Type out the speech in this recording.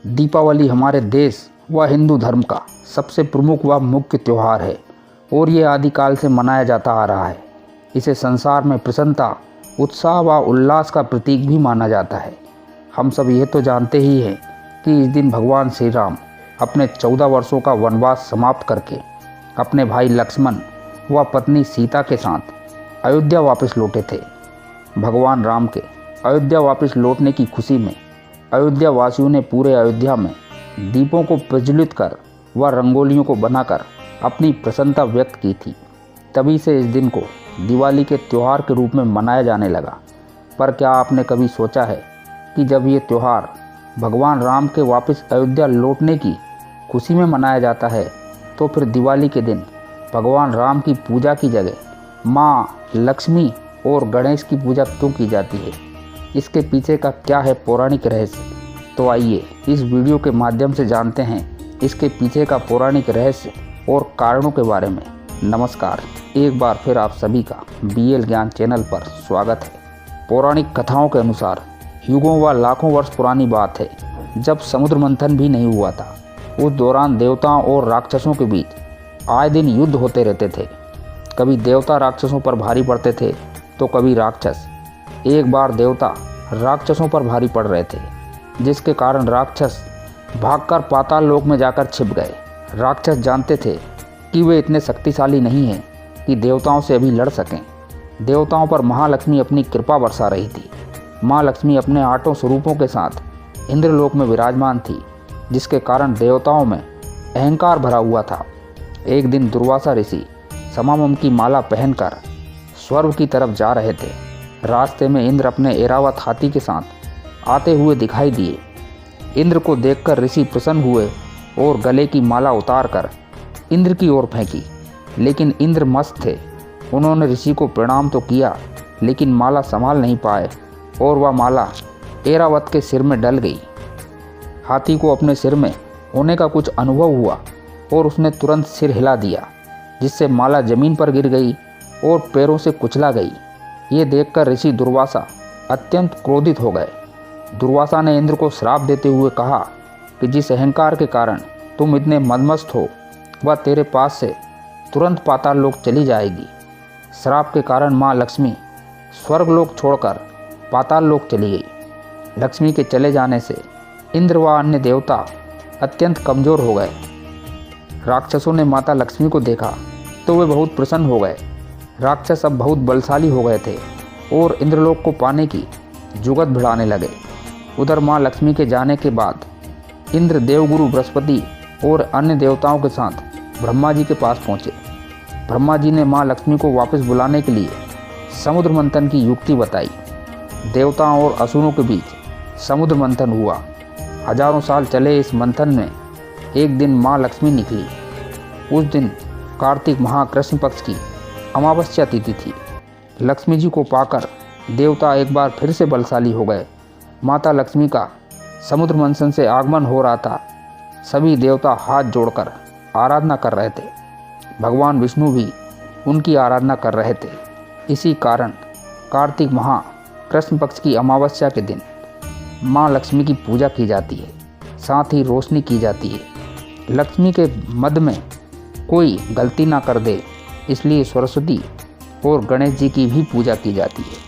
दीपावली हमारे देश व हिंदू धर्म का सबसे प्रमुख व मुख्य त्यौहार है और ये आदिकाल से मनाया जाता आ रहा है। इसे संसार में प्रसन्नता, उत्साह व उल्लास का प्रतीक भी माना जाता है। हम सब यह तो जानते ही हैं कि इस दिन भगवान श्री राम अपने 14 वर्षों का वनवास समाप्त करके अपने भाई लक्ष्मण व पत्नी सीता के साथ अयोध्या वापस लौटे थे। भगवान राम के अयोध्या वापस लौटने की खुशी में अयोध्या वासियों ने पूरे अयोध्या में दीपों को प्रज्वलित कर व रंगोलियों को बनाकर अपनी प्रसन्नता व्यक्त की थी। तभी से इस दिन को दिवाली के त्यौहार के रूप में मनाया जाने लगा। पर क्या आपने कभी सोचा है कि जब ये त्यौहार भगवान राम के वापस अयोध्या लौटने की खुशी में मनाया जाता है, तो फिर दिवाली के दिन भगवान राम की पूजा की जगह माँ लक्ष्मी और गणेश की पूजा क्यों की जाती है? इसके पीछे का क्या है पौराणिक रहस्य? तो आइए इस वीडियो के माध्यम से जानते हैं इसके पीछे का पौराणिक रहस्य और कारणों के बारे में। नमस्कार, एक बार फिर आप सभी का BL ज्ञान चैनल पर स्वागत है। पौराणिक कथाओं के अनुसार युगों व लाखों वर्ष पुरानी बात है, जब समुद्र मंथन भी नहीं हुआ था। उस दौरान देवताओं और राक्षसों के बीच आए दिन युद्ध होते रहते थे। कभी देवता राक्षसों पर भारी पड़ते थे तो कभी राक्षस। एक बार देवता राक्षसों पर भारी पड़ रहे थे, जिसके कारण राक्षस भागकर पाताल लोक में जाकर छिप गए। राक्षस जानते थे कि वे इतने शक्तिशाली नहीं हैं कि देवताओं से अभी लड़ सकें। देवताओं पर महालक्ष्मी अपनी कृपा बरसा रही थी। माँ लक्ष्मी अपने 8 स्वरूपों के साथ इंद्रलोक में विराजमान थी, जिसके कारण देवताओं में अहंकार भरा हुआ था। एक दिन दुर्वासा ऋषि समामम की माला पहनकर स्वर्ग की तरफ जा रहे थे। रास्ते में इंद्र अपने ऐरावत हाथी के साथ आते हुए दिखाई दिए। इंद्र को देखकर ऋषि प्रसन्न हुए और गले की माला उतारकर इंद्र की ओर फेंकी, लेकिन इंद्र मस्त थे। उन्होंने ऋषि को प्रणाम तो किया, लेकिन माला संभाल नहीं पाए और वह माला ऐरावत के सिर में डल गई। हाथी को अपने सिर में होने का कुछ अनुभव हुआ और उसने तुरंत सिर हिला दिया, जिससे माला जमीन पर गिर गई और पैरों से कुचला गई। ये देखकर ऋषि दुर्वासा अत्यंत क्रोधित हो गए। दुर्वासा ने इंद्र को श्राप देते हुए कहा कि जिस अहंकार के कारण तुम इतने मदमस्त हो, वह तेरे पास से तुरंत पाताल लोक चली जाएगी। श्राप के कारण माँ लक्ष्मी स्वर्गलोक छोड़कर पाताल लोक चली गई। लक्ष्मी के चले जाने से इंद्र व अन्य देवता अत्यंत कमज़ोर हो गए। राक्षसों ने माता लक्ष्मी को देखा तो वे बहुत प्रसन्न हो गए। राक्षस अब बहुत बलशाली हो गए थे और इंद्रलोक को पाने की जुगत भिड़ाने लगे। उधर माँ लक्ष्मी के जाने के बाद इंद्र, देवगुरु बृहस्पति और अन्य देवताओं के साथ ब्रह्मा जी के पास पहुँचे। ब्रह्मा जी ने माँ लक्ष्मी को वापस बुलाने के लिए समुद्र मंथन की युक्ति बताई। देवताओं और असुरों के बीच समुद्र मंथन हुआ। हजारों साल चले इस मंथन में एक दिन माँ लक्ष्मी निकली। उस दिन कार्तिक माह कृष्ण पक्ष की अमावस्या तिथि थी। लक्ष्मी जी को पाकर देवता एक बार फिर से बलशाली हो गए। माता लक्ष्मी का समुद्र मंथन से आगमन हो रहा था। सभी देवता हाथ जोड़कर आराधना कर रहे थे। भगवान विष्णु भी उनकी आराधना कर रहे थे। इसी कारण कार्तिक माह कृष्ण पक्ष की अमावस्या के दिन माँ लक्ष्मी की पूजा की जाती है, साथ ही रोशनी की जाती है। लक्ष्मी के मध्य में कोई गलती ना कर दे, इसलिए सरस्वती और गणेश जी की भी पूजा की जाती है।